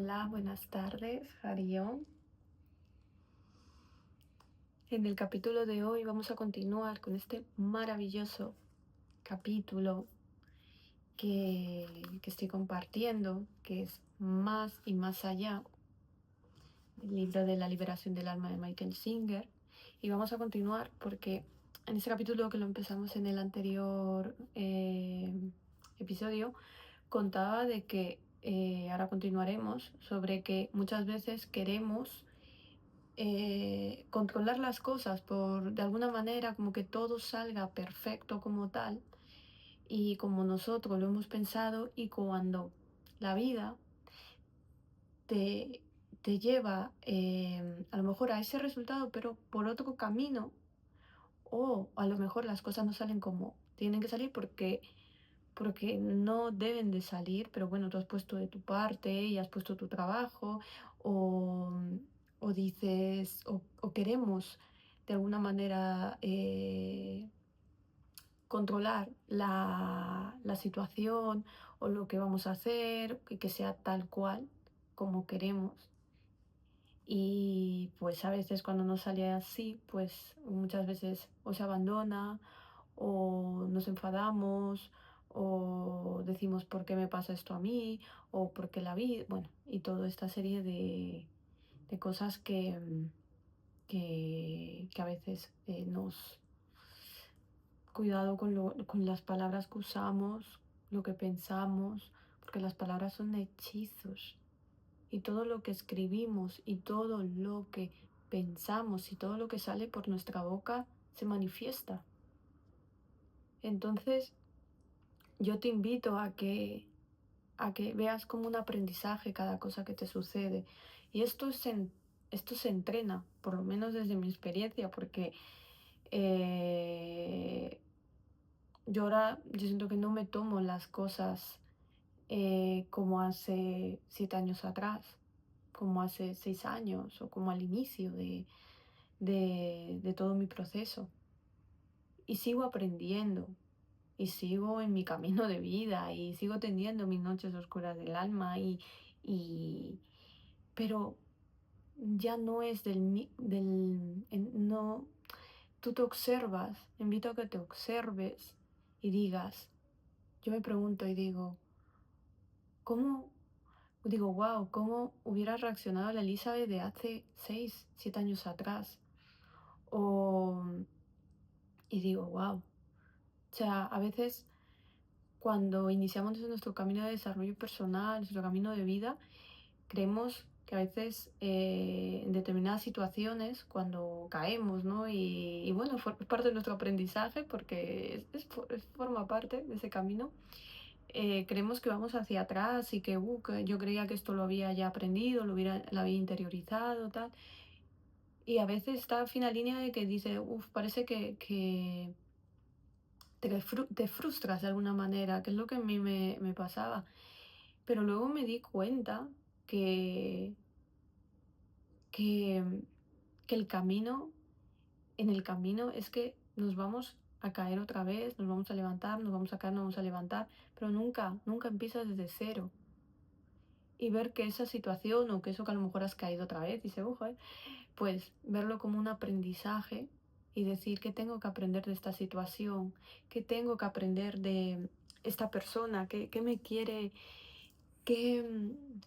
Hola, buenas tardes, Harión. En el capítulo de hoy vamos a continuar con este maravilloso capítulo que estoy compartiendo, que es Más y Más Allá, el libro de la liberación del alma de Michael Singer. Y vamos a continuar porque en ese capítulo que lo empezamos en el anterior episodio, contaba de que, ahora continuaremos, sobre que muchas veces queremos controlar las cosas de alguna manera, como que todo salga perfecto como tal y como nosotros lo hemos pensado, y cuando la vida te, te lleva a lo mejor a ese resultado, pero por otro camino, o a lo mejor las cosas no salen como tienen que salir porque no deben de salir, pero bueno, tú has puesto de tu parte y has puesto tu trabajo, o, o dices, o queremos de alguna manera controlar la situación o lo que vamos a hacer, que sea tal cual como queremos. Y pues a veces cuando no sale así, pues muchas veces o se abandona o nos enfadamos o decimos por qué me pasa esto a mí o por qué la vida, bueno, y toda esta serie de cosas que a veces nos... Cuidado con las palabras que usamos, lo que pensamos, porque las palabras son hechizos. Y todo lo que escribimos y todo lo que pensamos y todo lo que sale por nuestra boca se manifiesta. Entonces, yo te invito a que veas como un aprendizaje cada cosa que te sucede. Y esto se entrena, por lo menos desde mi experiencia, porque eh, yo siento que no me tomo las cosas como hace 7 años atrás, como hace 6 años o como al inicio de todo mi proceso. Y sigo aprendiendo y sigo en mi camino de vida y sigo teniendo mis noches oscuras del alma y pero ya no es no, tú te observas, invito a que te observes y digas, yo me pregunto y digo, ¿cómo? Digo, wow, ¿cómo hubiera reaccionado la Elizabeth de hace 6, 7 años atrás? O, y digo, wow. O sea, a veces cuando iniciamos nuestro camino de desarrollo personal, nuestro camino de vida, creemos que a veces en determinadas situaciones, cuando caemos, ¿no? Y bueno, es parte de nuestro aprendizaje porque forma parte de ese camino. Creemos que vamos hacia atrás y que yo creía que esto lo había ya aprendido, lo había interiorizado, tal. Y a veces está a fina línea de que dice, uff, parece que te frustras de alguna manera, que es lo que a mí me pasaba. Pero luego me di cuenta que, que, que en el camino es que nos vamos a caer otra vez, nos vamos a levantar, nos vamos a caer, nos vamos a levantar, pero nunca empiezas desde cero. Y ver que esa situación o que eso que a lo mejor has caído otra vez, dice, ojo, pues verlo como un aprendizaje y decir qué tengo que aprender de esta situación, qué tengo que aprender de esta persona, qué me quiere, qué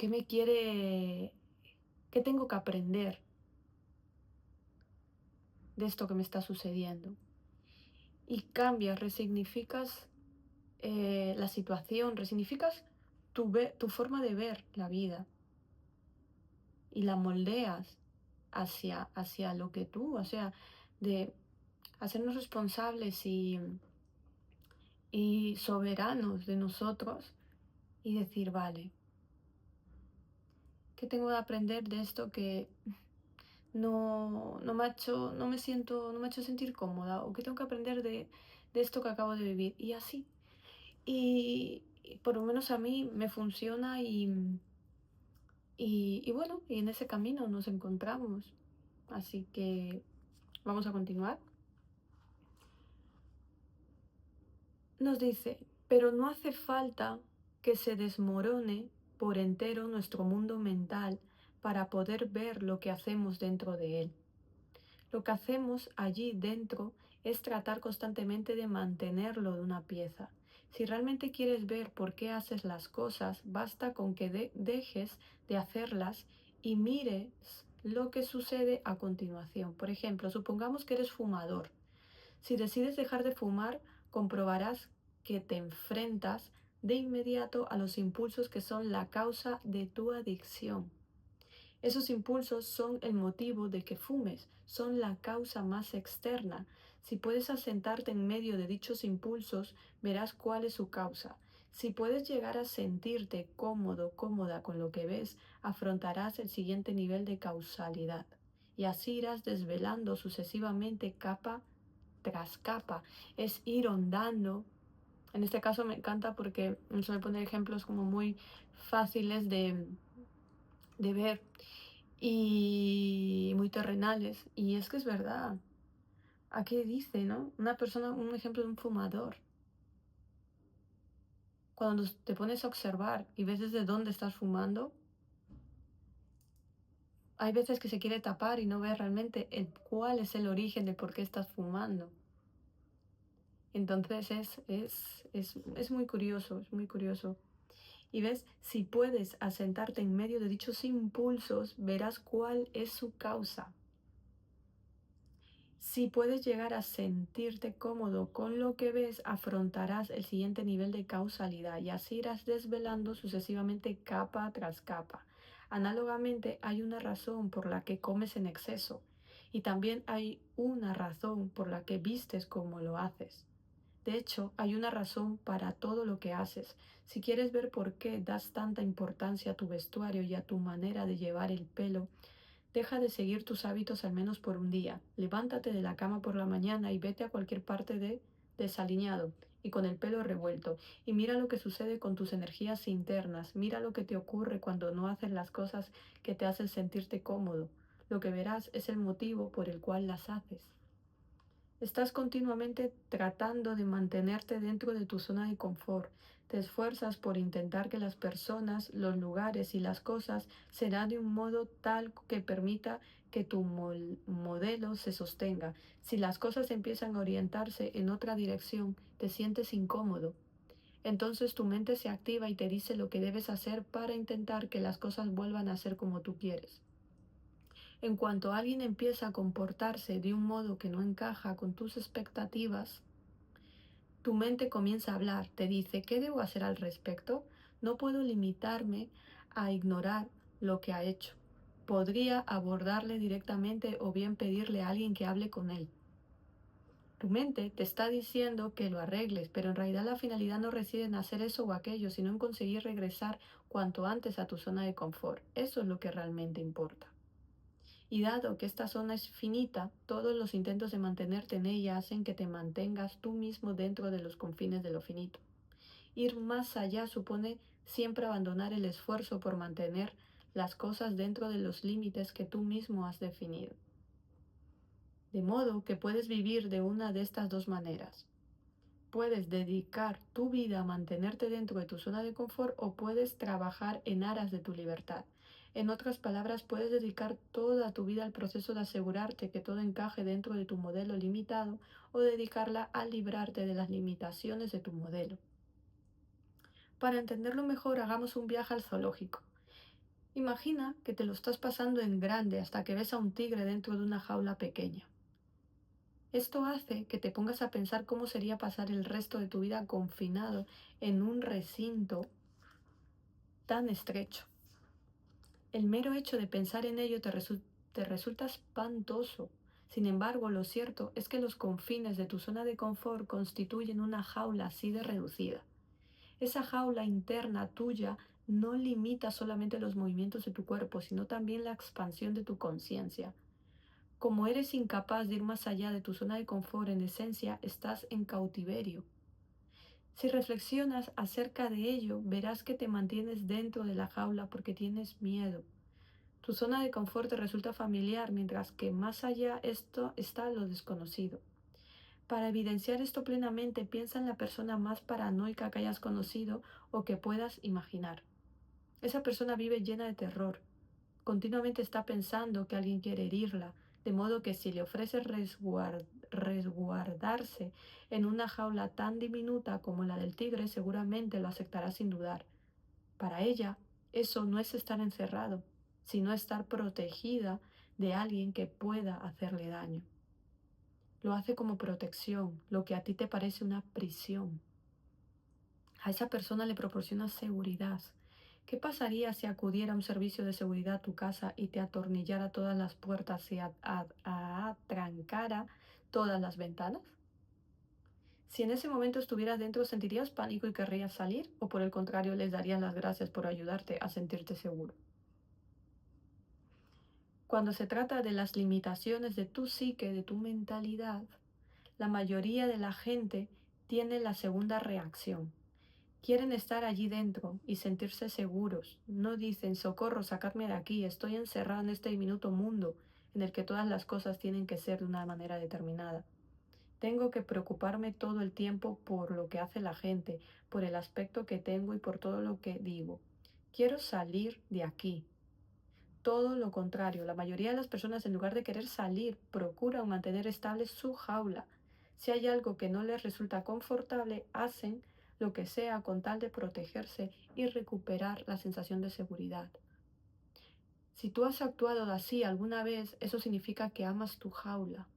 me quiere, qué tengo que aprender de esto que me está sucediendo. Y cambias, resignificas la situación, resignificas tu forma de ver la vida y la moldeas hacia lo que tú, o sea, de hacernos responsables y soberanos de nosotros y decir, vale, ¿qué tengo que aprender de esto que no me siento, no me ha hecho sentir cómoda? ¿O qué tengo que aprender de esto que acabo de vivir? Y así. Y por lo menos a mí me funciona y bueno, y en ese camino nos encontramos. Así que vamos a continuar. Nos dice, pero no hace falta que se desmorone por entero nuestro mundo mental para poder ver lo que hacemos dentro de él. Lo que hacemos allí dentro es tratar constantemente de mantenerlo de una pieza. Si realmente quieres ver por qué haces las cosas, basta con que dejes de hacerlas y mires lo que sucede a continuación. Por ejemplo, supongamos que eres fumador. Si decides dejar de fumar, comprobarás que te enfrentas de inmediato a los impulsos que son la causa de tu adicción. Esos impulsos son el motivo de que fumes, son la causa más externa. Si puedes asentarte en medio de dichos impulsos, verás cuál es su causa. Si puedes llegar a sentirte cómodo, cómoda con lo que ves, afrontarás el siguiente nivel de causalidad. Y así irás desvelando sucesivamente capa tras capa. Es ir hondando. En este caso me encanta porque suele poner ejemplos como muy fáciles de ver y muy terrenales. Y es que es verdad. Aquí dice, ¿no? Una persona, un ejemplo de un fumador. Cuando te pones a observar y ves desde dónde estás fumando, hay veces que se quiere tapar y no ve realmente cuál es el origen de por qué estás fumando. Entonces es muy curioso, es muy curioso. Y ves, si puedes asentarte en medio de dichos impulsos, verás cuál es su causa. Si puedes llegar a sentirte cómodo con lo que ves, afrontarás el siguiente nivel de causalidad y así irás desvelando sucesivamente capa tras capa. Análogamente, hay una razón por la que comes en exceso y también hay una razón por la que vistes como lo haces. De hecho, hay una razón para todo lo que haces. Si quieres ver por qué das tanta importancia a tu vestuario y a tu manera de llevar el pelo, deja de seguir tus hábitos al menos por un día. Levántate de la cama por la mañana y vete a cualquier parte desaliñado y con el pelo revuelto. Y mira lo que sucede con tus energías internas. Mira lo que te ocurre cuando no haces las cosas que te hacen sentirte cómodo. Lo que verás es el motivo por el cual las haces. Estás continuamente tratando de mantenerte dentro de tu zona de confort. Te esfuerzas por intentar que las personas, los lugares y las cosas serán de un modo tal que permita que tu modelo se sostenga. Si las cosas empiezan a orientarse en otra dirección, te sientes incómodo. Entonces tu mente se activa y te dice lo que debes hacer para intentar que las cosas vuelvan a ser como tú quieres. En cuanto alguien empieza a comportarse de un modo que no encaja con tus expectativas, tu mente comienza a hablar, te dice, ¿qué debo hacer al respecto? No puedo limitarme a ignorar lo que ha hecho. Podría abordarle directamente o bien pedirle a alguien que hable con él. Tu mente te está diciendo que lo arregles, pero en realidad la finalidad no reside en hacer eso o aquello, sino en conseguir regresar cuanto antes a tu zona de confort. Eso es lo que realmente importa. Y dado que esta zona es finita, todos los intentos de mantenerte en ella hacen que te mantengas tú mismo dentro de los confines de lo finito. Ir más allá supone siempre abandonar el esfuerzo por mantener las cosas dentro de los límites que tú mismo has definido. De modo que puedes vivir de una de estas dos maneras. Puedes dedicar tu vida a mantenerte dentro de tu zona de confort o puedes trabajar en aras de tu libertad. En otras palabras, puedes dedicar toda tu vida al proceso de asegurarte que todo encaje dentro de tu modelo limitado o dedicarla a librarte de las limitaciones de tu modelo. Para entenderlo mejor, hagamos un viaje al zoológico. Imagina que te lo estás pasando en grande hasta que ves a un tigre dentro de una jaula pequeña. Esto hace que te pongas a pensar cómo sería pasar el resto de tu vida confinado en un recinto tan estrecho. El mero hecho de pensar en ello te resulta espantoso. Sin embargo, lo cierto es que los confines de tu zona de confort constituyen una jaula así de reducida. Esa jaula interna tuya no limita solamente los movimientos de tu cuerpo, sino también la expansión de tu conciencia. Como eres incapaz de ir más allá de tu zona de confort, en esencia estás en cautiverio. Si reflexionas acerca de ello, verás que te mantienes dentro de la jaula porque tienes miedo. Tu zona de confort te resulta familiar, mientras que más allá esto está lo desconocido. Para evidenciar esto plenamente, piensa en la persona más paranoica que hayas conocido o que puedas imaginar. Esa persona vive llena de terror. Continuamente está pensando que alguien quiere herirla, de modo que si le ofrece resguardarse en una jaula tan diminuta como la del tigre, seguramente lo aceptará sin dudar. Para ella, eso no es estar encerrado, sino estar protegida de alguien que pueda hacerle daño. Lo hace como protección, lo que a ti te parece una prisión. A esa persona le proporciona seguridad. ¿Qué pasaría si acudiera a un servicio de seguridad a tu casa y te atornillara todas las puertas y atrancara todas las ventanas? Si en ese momento estuvieras dentro, ¿sentirías pánico y querrías salir? ¿O por el contrario, les darías las gracias por ayudarte a sentirte seguro? Cuando se trata de las limitaciones de tu psique, de tu mentalidad, la mayoría de la gente tiene la segunda reacción. Quieren estar allí dentro y sentirse seguros. No dicen, socorro, sacadme de aquí, estoy encerrado en este diminuto mundo en el que todas las cosas tienen que ser de una manera determinada. Tengo que preocuparme todo el tiempo por lo que hace la gente, por el aspecto que tengo y por todo lo que digo. Quiero salir de aquí. Todo lo contrario, la mayoría de las personas en lugar de querer salir, procuran mantener estable su jaula. Si hay algo que no les resulta confortable, hacen lo que sea con tal de protegerse y recuperar la sensación de seguridad. Si tú has actuado así alguna vez, eso significa que amas tu jaula.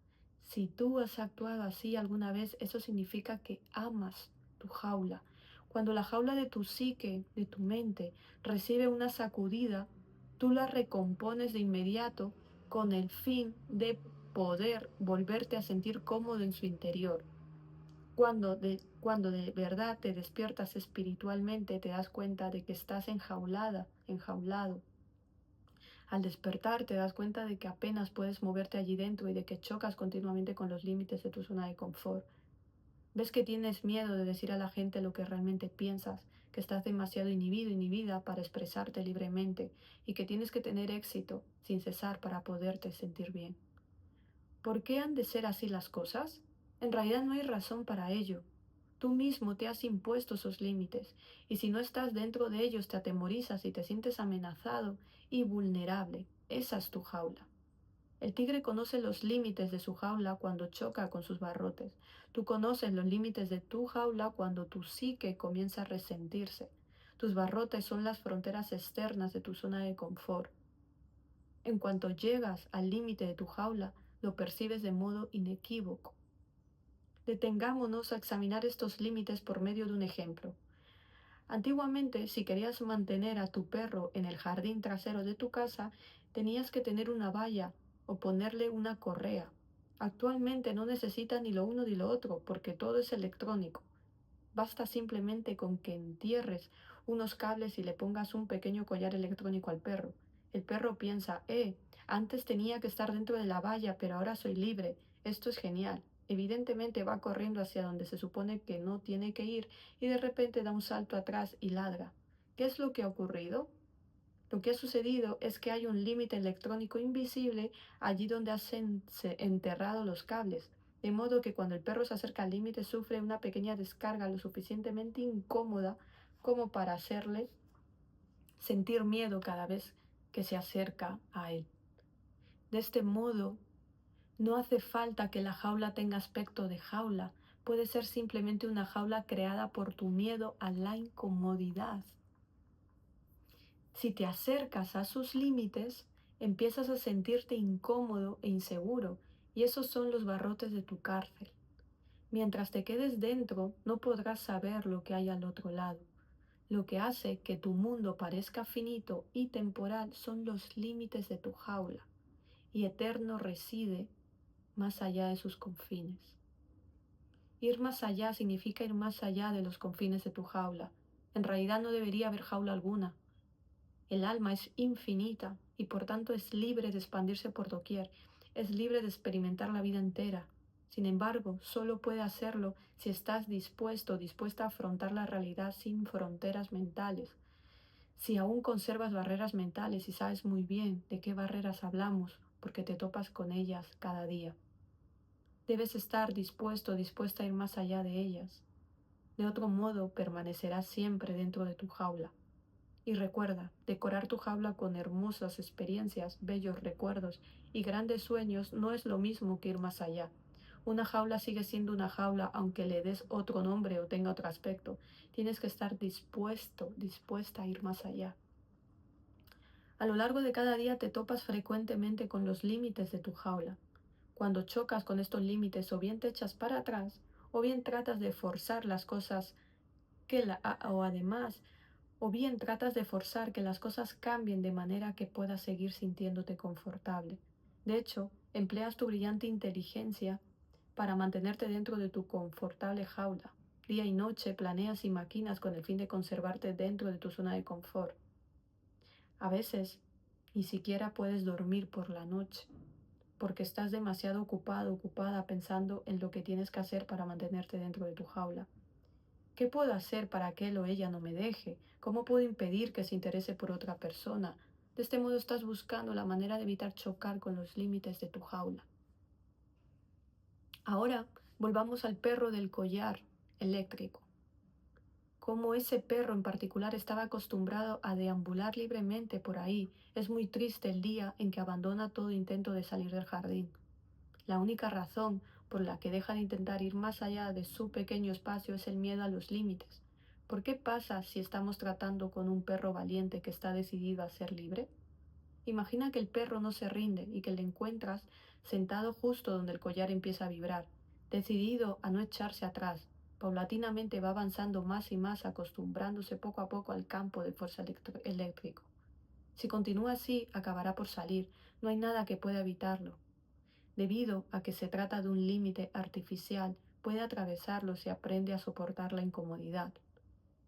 Si tú has actuado así alguna vez, eso significa que amas tu jaula. Cuando la jaula de tu psique, de tu mente, recibe una sacudida, tú la recompones de inmediato con el fin de poder volverte a sentir cómodo en su interior. Cuando de verdad te despiertas espiritualmente, te das cuenta de que estás enjaulada, enjaulado. Al despertar te das cuenta de que apenas puedes moverte allí dentro y de que chocas continuamente con los límites de tu zona de confort. Ves que tienes miedo de decir a la gente lo que realmente piensas, que estás demasiado inhibido, inhibida para expresarte libremente y que tienes que tener éxito sin cesar para poderte sentir bien. ¿Por qué han de ser así las cosas? En realidad no hay razón para ello. Tú mismo te has impuesto esos límites, y si no estás dentro de ellos te atemorizas y te sientes amenazado y vulnerable. Esa es tu jaula. El tigre conoce los límites de su jaula cuando choca con sus barrotes. Tú conoces los límites de tu jaula cuando tu psique comienza a resentirse. Tus barrotes son las fronteras externas de tu zona de confort. En cuanto llegas al límite de tu jaula, lo percibes de modo inequívoco. Detengámonos a examinar estos límites por medio de un ejemplo. Antiguamente, si querías mantener a tu perro en el jardín trasero de tu casa, tenías que tener una valla o ponerle una correa. Actualmente no necesitas ni lo uno ni lo otro, porque todo es electrónico. Basta simplemente con que entierres unos cables y le pongas un pequeño collar electrónico al perro. El perro piensa, antes tenía que estar dentro de la valla, pero ahora soy libre. Esto es genial. Evidentemente va corriendo hacia donde se supone que no tiene que ir y de repente da un salto atrás y ladra. ¿Qué es lo que ha ocurrido? Lo que ha sucedido es que hay un límite electrónico invisible allí donde has enterrado los cables, de modo que cuando el perro se acerca al límite sufre una pequeña descarga lo suficientemente incómoda como para hacerle sentir miedo cada vez que se acerca a él. De este modo, no hace falta que la jaula tenga aspecto de jaula, puede ser simplemente una jaula creada por tu miedo a la incomodidad. Si te acercas a sus límites, empiezas a sentirte incómodo e inseguro, y esos son los barrotes de tu cárcel. Mientras te quedes dentro, no podrás saber lo que hay al otro lado. Lo que hace que tu mundo parezca finito y temporal son los límites de tu jaula, y eterno reside más allá de sus confines. Ir más allá significa ir más allá de los confines de tu jaula. En realidad no debería haber jaula alguna. El alma es infinita y por tanto es libre de expandirse por doquier, es libre de experimentar la vida entera. Sin embargo, solo puede hacerlo si estás dispuesto o dispuesta a afrontar la realidad sin fronteras mentales. Si aún conservas barreras mentales y sabes muy bien de qué barreras hablamos, porque te topas con ellas cada día. Debes estar dispuesto o dispuesta a ir más allá de ellas. De otro modo, permanecerás siempre dentro de tu jaula. Y recuerda, decorar tu jaula con hermosas experiencias, bellos recuerdos y grandes sueños no es lo mismo que ir más allá. Una jaula sigue siendo una jaula aunque le des otro nombre o tenga otro aspecto. Tienes que estar dispuesta a ir más allá. A lo largo de cada día te topas frecuentemente con los límites de tu jaula. Cuando chocas con estos límites o bien te echas para atrás o bien tratas de forzar las cosas o además o bien tratas de forzar que las cosas cambien de manera que puedas seguir sintiéndote confortable. De hecho, empleas tu brillante inteligencia para mantenerte dentro de tu confortable jaula. Día y noche planeas y maquinas con el fin de conservarte dentro de tu zona de confort. A veces, ni siquiera puedes dormir por la noche, porque estás demasiado ocupada pensando en lo que tienes que hacer para mantenerte dentro de tu jaula. ¿Qué puedo hacer para que él o ella no me deje? ¿Cómo puedo impedir que se interese por otra persona? De este modo estás buscando la manera de evitar chocar con los límites de tu jaula. Ahora volvamos al perro del collar eléctrico. Como ese perro en particular estaba acostumbrado a deambular libremente por ahí, es muy triste el día en que abandona todo intento de salir del jardín. La única razón por la que deja de intentar ir más allá de su pequeño espacio es el miedo a los límites. ¿Por qué pasa si estamos tratando con un perro valiente que está decidido a ser libre? Imagina que el perro no se rinde y que le encuentras sentado justo donde el collar empieza a vibrar, decidido a no echarse atrás. Paulatinamente va avanzando más y más, acostumbrándose poco a poco al campo de fuerza eléctrico. Si continúa así, acabará por salir. No hay nada que pueda evitarlo. Debido a que se trata de un límite artificial, puede atravesarlo si aprende a soportar la incomodidad.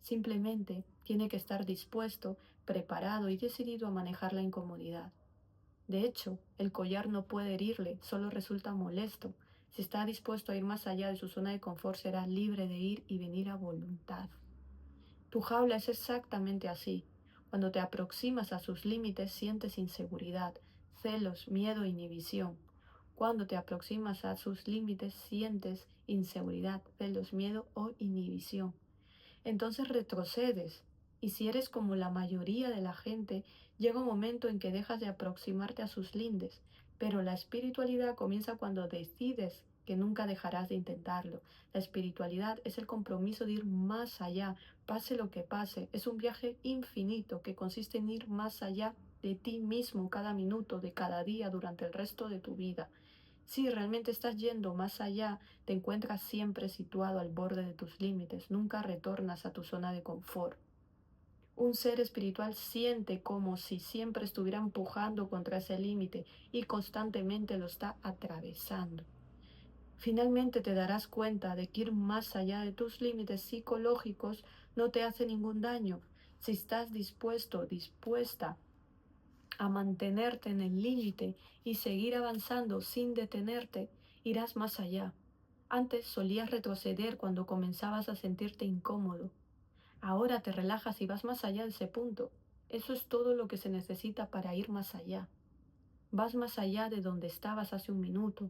Simplemente tiene que estar dispuesto, preparado y decidido a manejar la incomodidad. De hecho, el collar no puede herirle, solo resulta molesto. Si está dispuesto a ir más allá de su zona de confort, será libre de ir y venir a voluntad. Tu jaula es exactamente así. Cuando te aproximas a sus límites, sientes inseguridad, celos, miedo e inhibición. Cuando te aproximas a sus límites, sientes inseguridad, celos, miedo o inhibición. Entonces retrocedes. Y si eres como la mayoría de la gente, llega un momento en que dejas de aproximarte a sus lindes. Pero la espiritualidad comienza cuando decides que nunca dejarás de intentarlo. La espiritualidad es el compromiso de ir más allá, pase lo que pase. Es un viaje infinito que consiste en ir más allá de ti mismo cada minuto de cada día durante el resto de tu vida. Si realmente estás yendo más allá, te encuentras siempre situado al borde de tus límites, nunca retornas a tu zona de confort. Un ser espiritual siente como si siempre estuviera empujando contra ese límite y constantemente lo está atravesando. Finalmente te darás cuenta de que ir más allá de tus límites psicológicos no te hace ningún daño. Si estás dispuesta a mantenerte en el límite y seguir avanzando sin detenerte, irás más allá. Antes solías retroceder cuando comenzabas a sentirte incómodo. Ahora te relajas y vas más allá de ese punto. Eso es todo lo que se necesita para ir más allá. Vas más allá de donde estabas hace un minuto.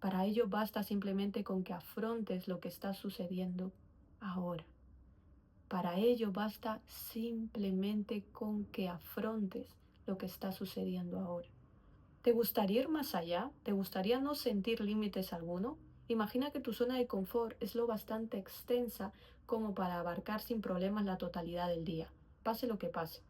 Para ello basta simplemente con que afrontes lo que está sucediendo ahora. Para ello basta simplemente con que afrontes lo que está sucediendo ahora. ¿Te gustaría ir más allá? ¿Te gustaría no sentir límites alguno? Imagina que tu zona de confort es lo bastante extensa como para abarcar sin problemas la totalidad del día, pase lo que pase.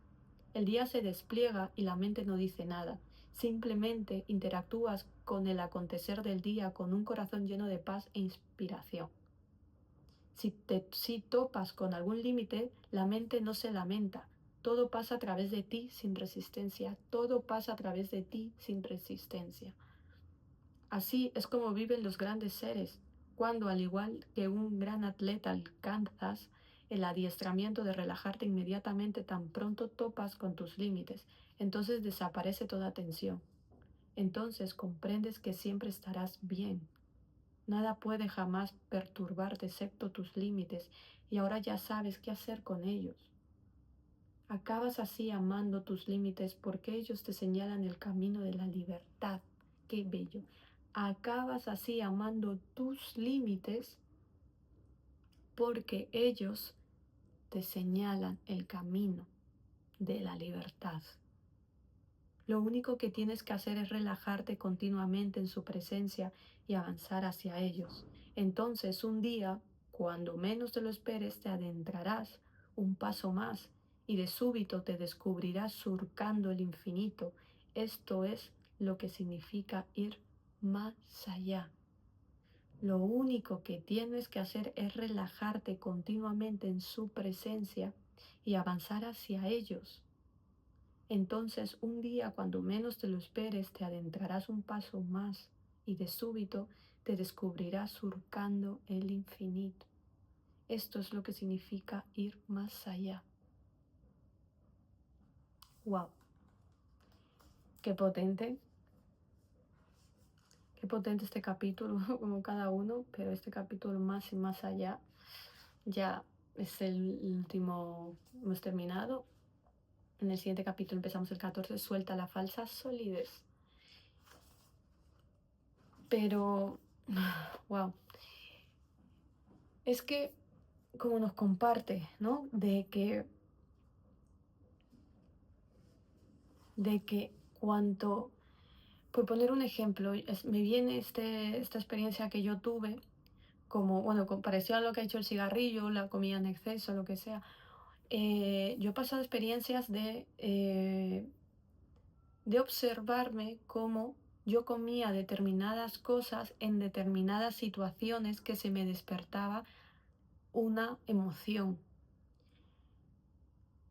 El día se despliega y la mente no dice nada. Simplemente interactúas con el acontecer del día con un corazón lleno de paz e inspiración. Si topas con algún límite, la mente no se lamenta. Todo pasa a través de ti sin resistencia. Todo pasa a través de ti sin resistencia. Así es como viven los grandes seres, cuando al igual que un gran atleta alcanzas el adiestramiento de relajarte inmediatamente tan pronto topas con tus límites, entonces desaparece toda tensión. Entonces comprendes que siempre estarás bien. Nada puede jamás perturbarte excepto tus límites y ahora ya sabes qué hacer con ellos. Acabas así amando tus límites porque ellos te señalan el camino de la libertad. Qué bello. Acabas así amando tus límites porque ellos te señalan el camino de la libertad. Lo único que tienes que hacer es relajarte continuamente en su presencia y avanzar hacia ellos. Entonces, un día, cuando menos te lo esperes, te adentrarás un paso más y de súbito te descubrirás surcando el infinito. Esto es lo que significa ir más allá. Lo único que tienes que hacer es relajarte continuamente en su presencia y avanzar hacia ellos. Entonces, un día, cuando menos te lo esperes, te adentrarás un paso más y de súbito te descubrirás surcando el infinito. Esto es lo que significa ir más allá. ¡Wow! ¡Qué potente este capítulo, como cada uno, pero este capítulo más y más allá ya es el último, hemos terminado. En el siguiente capítulo empezamos el 14, suelta la falsa solidez. Pero, wow, es que como nos comparte, ¿no? De que cuanto, por poner un ejemplo, me viene esta experiencia que yo tuve, como, bueno, parecido a lo que ha hecho el cigarrillo, la comida en exceso, lo que sea. Yo he pasado experiencias de observarme cómo yo comía determinadas cosas en determinadas situaciones que se me despertaba una emoción.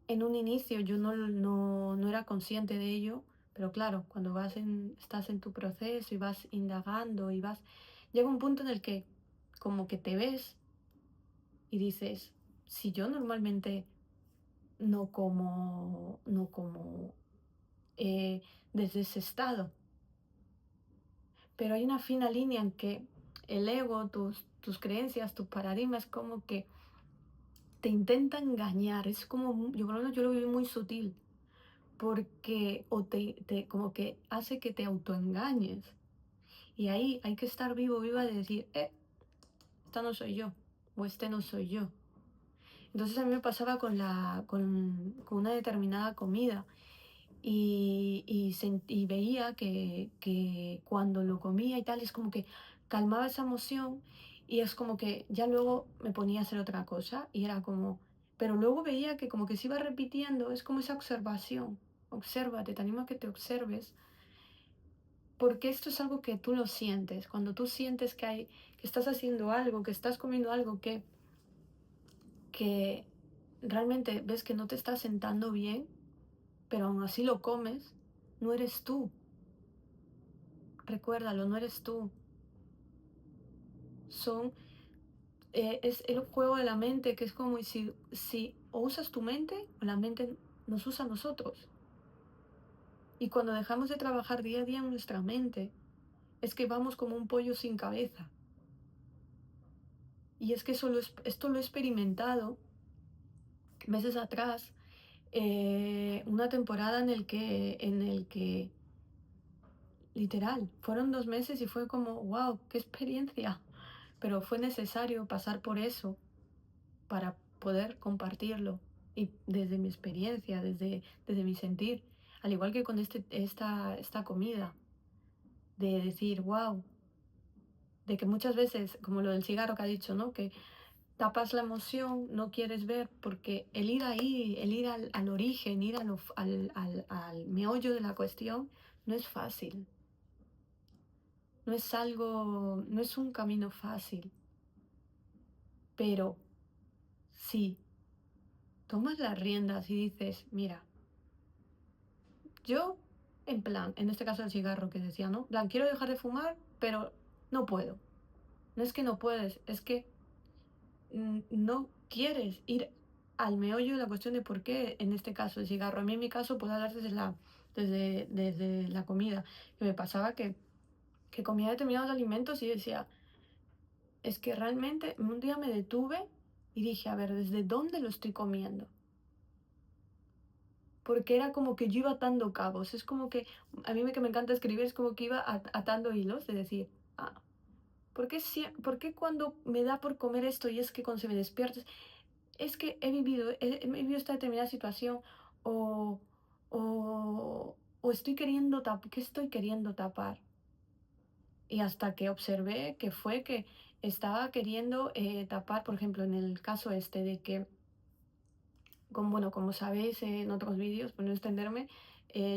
En un inicio yo no era consciente de ello, pero claro, cuando estás en tu proceso y vas indagando llega un punto en el que como que te ves y dices, si yo normalmente no como desde ese estado, pero hay una fina línea en que el ego, tus creencias, tus paradigmas, como que te intenta engañar, es como, yo por lo menos yo lo viví muy sutil, porque como que hace que te autoengañes. Y ahí hay que estar viva de decir, esta no soy yo, o este no soy yo. Entonces a mí me pasaba con una determinada comida y veía que cuando lo comía y tal, es como que calmaba esa emoción y es como que ya luego me ponía a hacer otra cosa y era como, pero luego veía que como que se iba repitiendo, es como esa observación. Obsérvate, te animo a que te observes, porque esto es algo que tú lo sientes. Cuando tú sientes que estás haciendo algo, que estás comiendo algo que realmente ves que no te está sentando bien, pero aún así lo comes, no eres tú. Recuérdalo, no eres tú. Son, es el juego de la mente, que es como si o usas tu mente o la mente nos usa a nosotros. Y cuando dejamos de trabajar día a día en nuestra mente, es que vamos como un pollo sin cabeza. Y es que esto lo he experimentado meses atrás, una temporada en el que, literal, fueron 2 meses y fue como, wow, qué experiencia. Pero fue necesario pasar por eso para poder compartirlo y desde mi experiencia, desde mi sentir, al igual que con esta comida, de decir, wow, de que muchas veces, como lo del cigarro que ha dicho, ¿no? Que tapas la emoción, no quieres ver, porque el ir ahí, el ir al origen, ir al meollo de la cuestión, no es fácil. No es un camino fácil, pero si tomas las riendas y dices, mira, yo, en plan, en este caso el cigarro que decía, ¿no? En plan, quiero dejar de fumar, pero no puedo. No es que no puedes, es que no quieres ir al meollo de la cuestión de por qué, en este caso, el cigarro. A mí en mi caso puedo hablar desde la comida. Que me pasaba que comía determinados alimentos y decía, es que realmente un día me detuve y dije, a ver, ¿desde dónde lo estoy comiendo? Porque era como que yo iba atando cabos. Es como que a mí que me encanta escribir, es como que iba atando hilos, de decir, ah, ¿por qué cuando me da por comer esto y es que cuando se me despierta, es que he vivido esta determinada situación, o, o estoy queriendo ¿qué estoy queriendo tapar? Y hasta que observé que fue que estaba queriendo tapar, por ejemplo, en el caso este de que, bueno, como sabéis en otros vídeos, por no extenderme,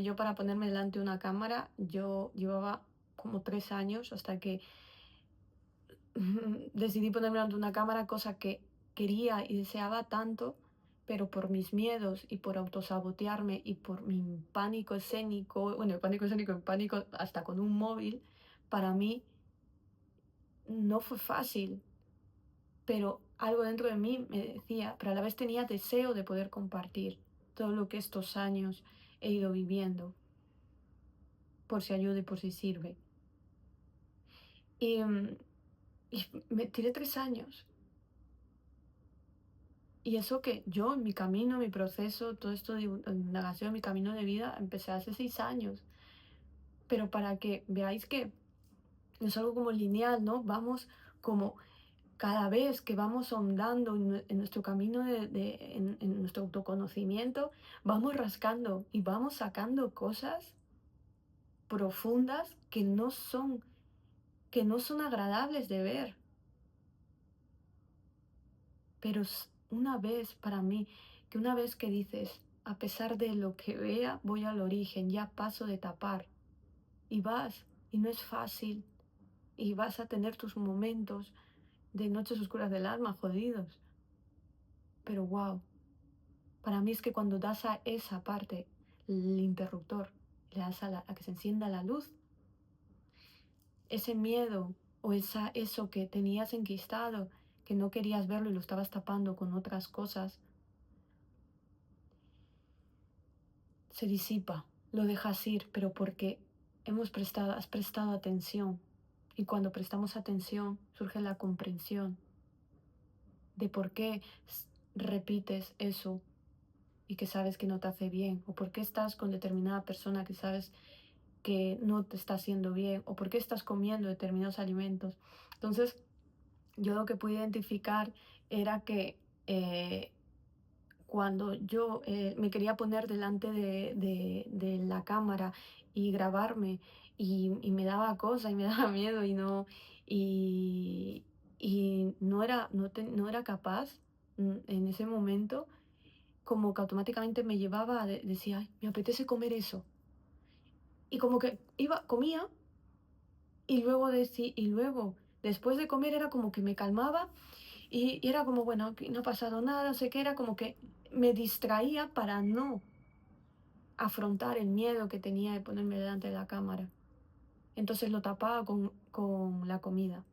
yo para ponerme delante de una cámara, yo llevaba como 3 años hasta que decidí ponerme delante de una cámara, cosa que quería y deseaba tanto, pero por mis miedos y por autosabotearme y por mi pánico escénico, bueno, el pánico escénico, el pánico hasta con un móvil, para mí no fue fácil, pero algo dentro de mí me decía, pero a la vez tenía deseo de poder compartir todo lo que estos años he ido viviendo, por si ayuda y por si sirve. Y, y me tiré 3 años. Y eso que yo en mi camino, mi proceso, todo esto de indagación, mi camino de vida, empecé hace 6 años. Pero para que veáis que no es algo como lineal, ¿no? Vamos como cada vez que vamos ahondando en nuestro camino en nuestro autoconocimiento, vamos rascando y vamos sacando cosas profundas que no son agradables de ver. Pero una vez para mí, que una vez que dices, a pesar de lo que vea, voy al origen, ya paso de tapar. Y vas, y no es fácil, y vas a tener tus momentos de noches oscuras del alma, jodidos. Pero wow, para mí es que cuando das a esa parte el interruptor, le das a que se encienda la luz, ese miedo o eso que tenías enquistado, que no querías verlo y lo estabas tapando con otras cosas, se disipa, lo dejas ir, pero porque has prestado atención. Y cuando prestamos atención surge la comprensión de por qué repites eso y que sabes que no te hace bien, o por qué estás con determinada persona que sabes que no te está haciendo bien, o por qué estás comiendo determinados alimentos. Entonces, yo lo que pude identificar era que cuando yo me quería poner delante de la cámara y grabarme y me daba cosa y me daba miedo y, y no era capaz en ese momento, como que automáticamente me llevaba decía, "Ay, me apetece comer eso". Y como que comía y luego después de comer era como que me calmaba y era como, bueno, que no ha pasado nada, no sé qué, era como que me distraía para no afrontar el miedo que tenía de ponerme delante de la cámara. Entonces lo tapaba con la comida,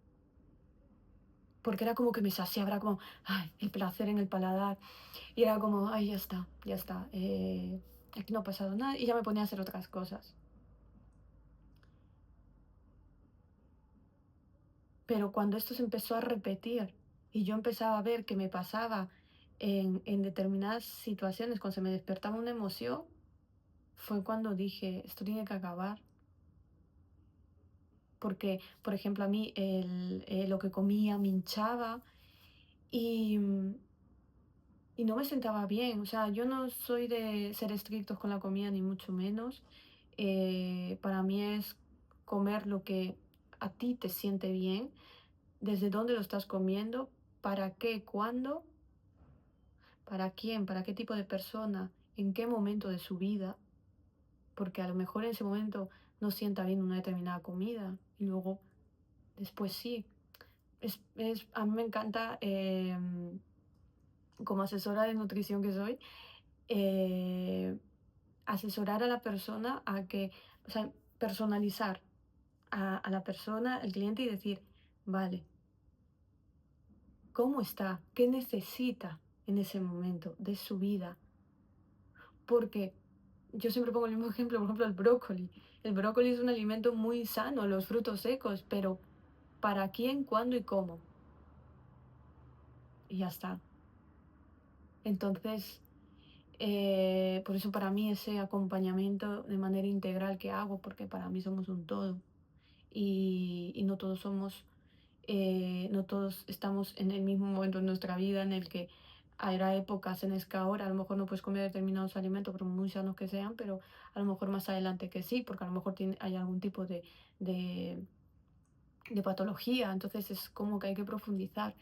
porque era como que me saciaba, era como, ay, el placer en el paladar, y era como, ay, ya está, aquí no ha pasado nada, y ya me ponía a hacer otras cosas. Pero cuando esto se empezó a repetir y yo empezaba a ver que me pasaba en determinadas situaciones, cuando se me despertaba una emoción, fue cuando dije, esto tiene que acabar. Porque, por ejemplo, a mí lo que comía me hinchaba y, y no me sentaba bien. O sea, yo no soy de ser estrictos con la comida, ni mucho menos. Para mí es comer lo que a ti te siente bien, desde dónde lo estás comiendo, para qué, cuándo, para quién, para qué tipo de persona, en qué momento de su vida, porque a lo mejor en ese momento no sienta bien una determinada comida y luego después sí. A mí me encanta, como asesora de nutrición que soy, eh, asesorar a la persona a que, o sea, personalizar a la persona, al cliente y decir, vale, ¿cómo está? ¿Qué necesita en ese momento de su vida? Porque yo siempre pongo el mismo ejemplo, por ejemplo, el brócoli. El brócoli es un alimento muy sano, los frutos secos, pero ¿para quién, cuándo y cómo? Y ya está. Entonces, por eso para mí ese acompañamiento de manera integral que hago, porque para mí somos un todo y no todos estamos en el mismo momento en nuestra vida en el que habrá épocas en las que ahora a lo mejor no puedes comer determinados alimentos, por muy sanos que sean, pero a lo mejor más adelante que sí, porque a lo mejor hay algún tipo de, de patología, entonces es como que hay que profundizar.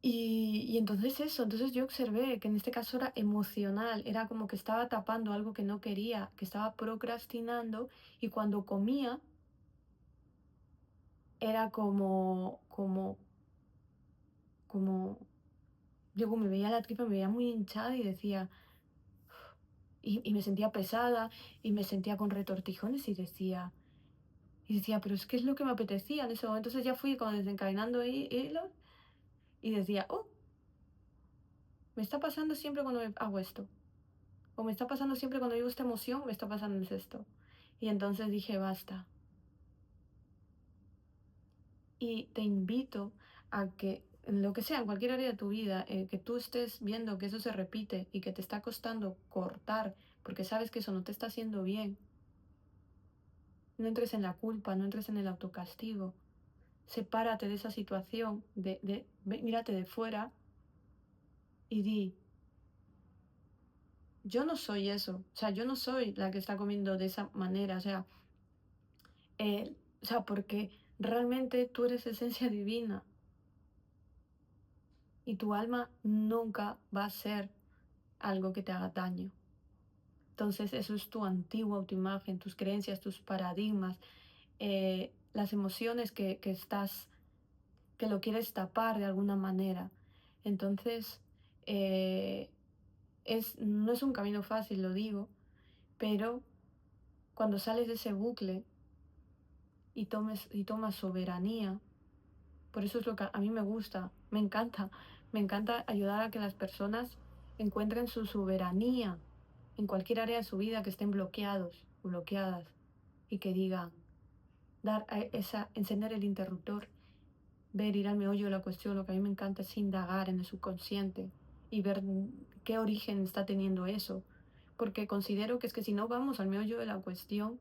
Y entonces eso, entonces yo observé que en este caso era emocional, era como que estaba tapando algo que no quería, que estaba procrastinando y cuando comía era como, yo como me veía la tripa, me veía muy hinchada y decía, y me sentía pesada y me sentía con retortijones y decía, pero es que es lo que me apetecía en ese momento. Entonces ya fui como desencadenando hilos y decía, oh, me está pasando siempre cuando hago esto. O me está pasando siempre cuando vivo esta emoción, me está pasando es esto. Y entonces dije, basta. Y te invito a que en lo que sea, en cualquier área de tu vida, que tú estés viendo que eso se repite y que te está costando cortar porque sabes que eso no te está haciendo bien, no entres en la culpa, no entres en el autocastigo. Sepárate de esa situación, mírate de fuera y di, yo no soy eso, o sea, yo no soy la que está comiendo de esa manera, o sea, porque realmente tú eres esencia divina y tu alma nunca va a ser algo que te haga daño. Entonces eso es tu antigua autoimagen, tus creencias, tus paradigmas, las emociones que lo quieres tapar de alguna manera. Entonces, eh, no es un camino fácil, lo digo, pero cuando sales de ese bucle y tomas soberanía, por eso es lo que a mí me gusta, me encanta ayudar a que las personas encuentren su soberanía en cualquier área de su vida que estén bloqueados o bloqueadas y que digan, encender el interruptor, ver, ir al meollo de la cuestión. Lo que a mí me encanta es indagar en el subconsciente y ver qué origen está teniendo eso, porque considero que es que si no vamos al meollo de la cuestión,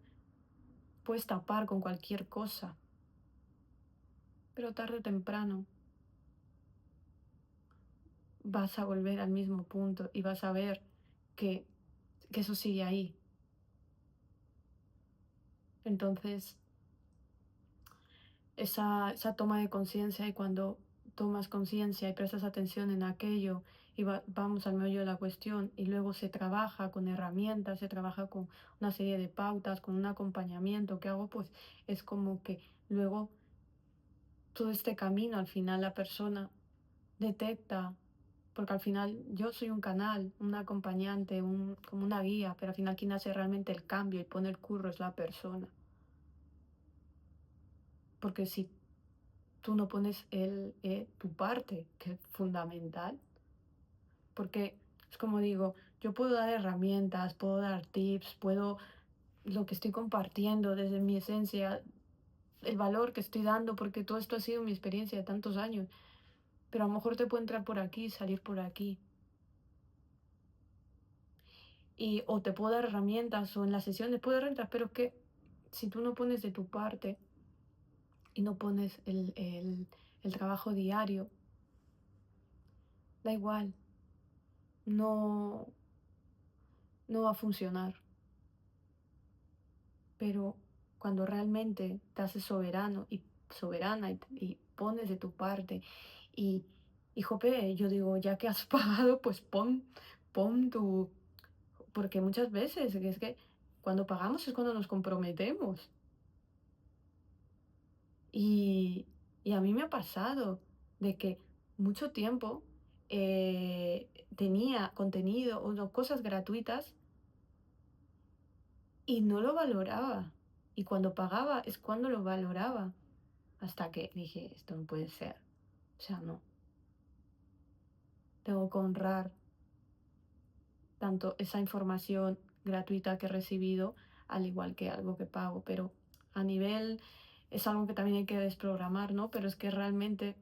puedes tapar con cualquier cosa, pero tarde o temprano vas a volver al mismo punto y vas a ver que, que eso sigue ahí. Entonces, esa toma de conciencia y cuando tomas conciencia y prestas atención en aquello y vamos al meollo de la cuestión y luego se trabaja con herramientas, se trabaja con una serie de pautas, con un acompañamiento que hago, pues es como que luego todo este camino al final la persona detecta, porque al final yo soy un canal, un acompañante, como una guía, pero al final quien hace realmente el cambio y pone el curro es la persona. Porque si tú no pones tu parte, que es fundamental, porque es como digo, yo puedo dar herramientas, puedo dar tips, lo que estoy compartiendo desde mi esencia, el valor que estoy dando, porque todo esto ha sido mi experiencia de tantos años, pero a lo mejor te puede entrar por aquí, salir por aquí. O te puedo dar herramientas o en la sesión te puedo dar herramientas, pero es que si tú no pones de tu parte y no pones el trabajo diario, da igual, no, no va a funcionar. Pero cuando realmente te haces soberano y soberana y pones de tu parte y, jope, yo digo, ya que has pagado, pues pon tu... Porque muchas veces es que cuando pagamos es cuando nos comprometemos. Y, a mí me ha pasado de que mucho tiempo tenía contenido o no, cosas gratuitas y no lo valoraba. Y cuando pagaba es cuando lo valoraba. Hasta que dije, esto no puede ser. O sea, no. Tengo que honrar tanto esa información gratuita que he recibido, al igual que algo que pago. Pero a nivel, es algo que también hay que desprogramar, ¿no? Pero es que realmente,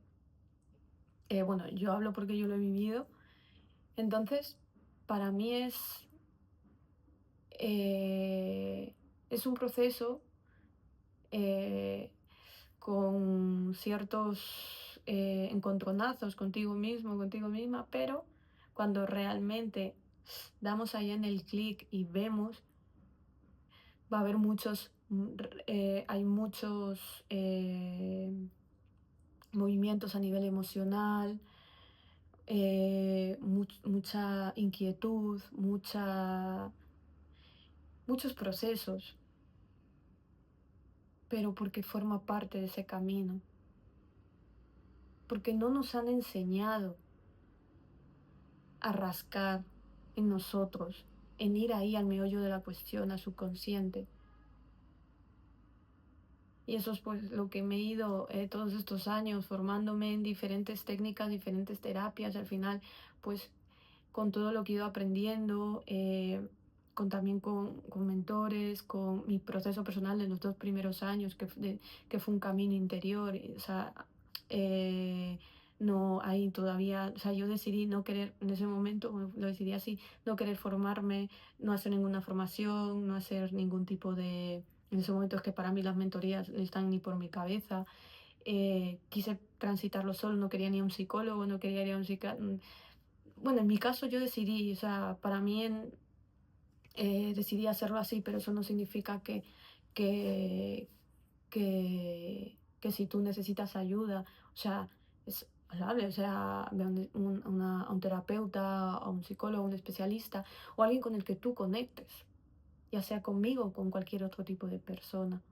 bueno, yo hablo porque yo lo he vivido. Entonces, para mí es un proceso eh, con ciertos encontronazos contigo mismo, contigo misma, pero cuando realmente damos ahí en el clic y vemos, va a haber hay muchos movimientos a nivel emocional, mucha inquietud, muchos procesos, pero porque forma parte de ese camino, porque no nos han enseñado a rascar en nosotros, en ir ahí al meollo de la cuestión, a subconsciente. Y eso es pues lo que me he ido todos estos años formándome en diferentes técnicas, diferentes terapias. Al final, pues con todo lo que he ido aprendiendo, también con mentores, con mi proceso personal de los 2 primeros años, que fue un camino interior. O sea, no hay todavía, o sea, yo decidí no querer, en ese momento, lo decidí así, no querer formarme, no hacer ninguna formación, no hacer ningún tipo de... En ese momento es que para mí las mentorías no están ni por mi cabeza. Quise transitarlo solo, no quería ni a un psicólogo, no quería ir a un psiquiatra. Bueno, en mi caso yo decidí, o sea, para mí decidí hacerlo así, pero eso no significa que, que si tú necesitas ayuda, o sea, es hablarle, o sea, ve a a un terapeuta, a un psicólogo, a un especialista o alguien con el que tú conectes, ya sea conmigo o con cualquier otro tipo de persona.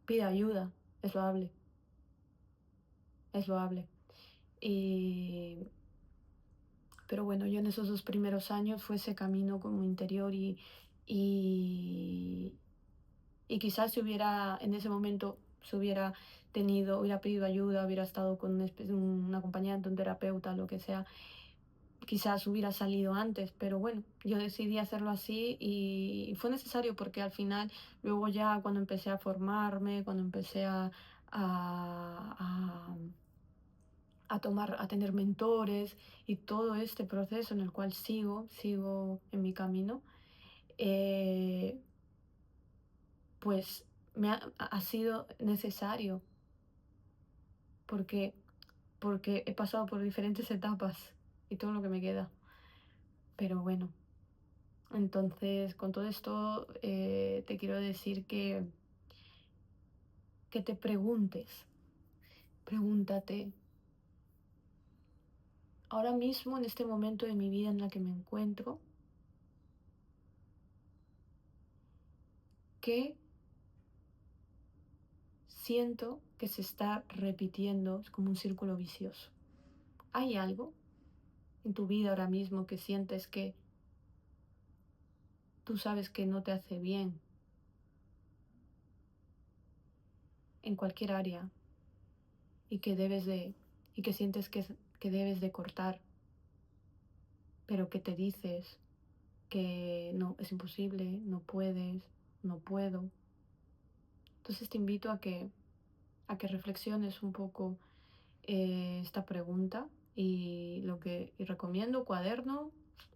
Pide ayuda, es loable, es loable. Y, pero bueno, yo en esos 2 primeros años fue ese camino como interior y, y quizás si hubiera, en ese momento, se hubiera hubiera pedido ayuda, hubiera estado con un acompañante, un terapeuta, lo que sea, quizás hubiera salido antes, pero bueno, yo decidí hacerlo así y fue necesario porque al final, luego ya cuando empecé a formarme, cuando empecé a, a tener mentores y todo este proceso en el cual sigo en mi camino, eh, pues ha sido necesario porque, porque he pasado por diferentes etapas y todo lo que me queda. Pero bueno, entonces con todo esto te quiero decir que te preguntes, pregúntate, ahora mismo en este momento de mi vida en la que me encuentro, ¿qué siento que se está repitiendo? Es como un círculo vicioso. ¿Hay algo en tu vida ahora mismo que sientes que tú sabes que no te hace bien en cualquier área y que y que sientes que debes de cortar, pero que te dices que no, es imposible, no puedes, no puedo? Entonces te invito a que reflexiones un poco esta pregunta y recomiendo cuaderno,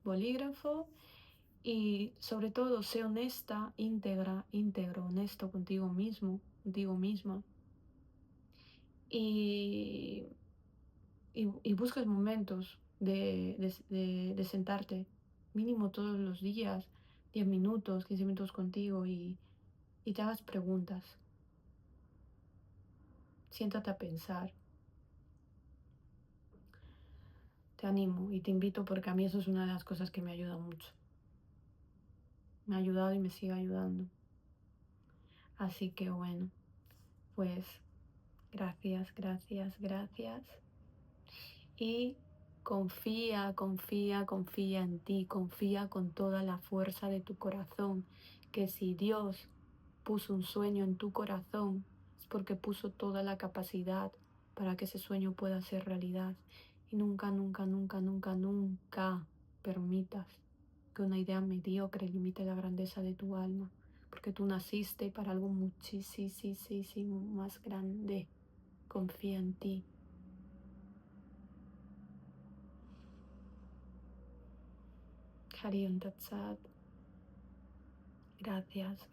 bolígrafo y sobre todo sé honesta, íntegro, honesto contigo mismo, contigo misma y, y busques momentos de sentarte mínimo todos los días, 10 minutos, 15 minutos contigo y te hagas preguntas. Siéntate a pensar. Te animo y te invito porque a mí eso es una de las cosas que me ayuda mucho. Me ha ayudado y me sigue ayudando. Así que bueno, pues gracias. Y confía en ti, confía con toda la fuerza de tu corazón, que si Dios puso un sueño en tu corazón, es porque puso toda la capacidad para que ese sueño pueda ser realidad. Y nunca permitas que una idea mediocre limite la grandeza de tu alma, porque tú naciste para algo muchísimo más grande. Confía en ti. Hari Tatsat. Gracias.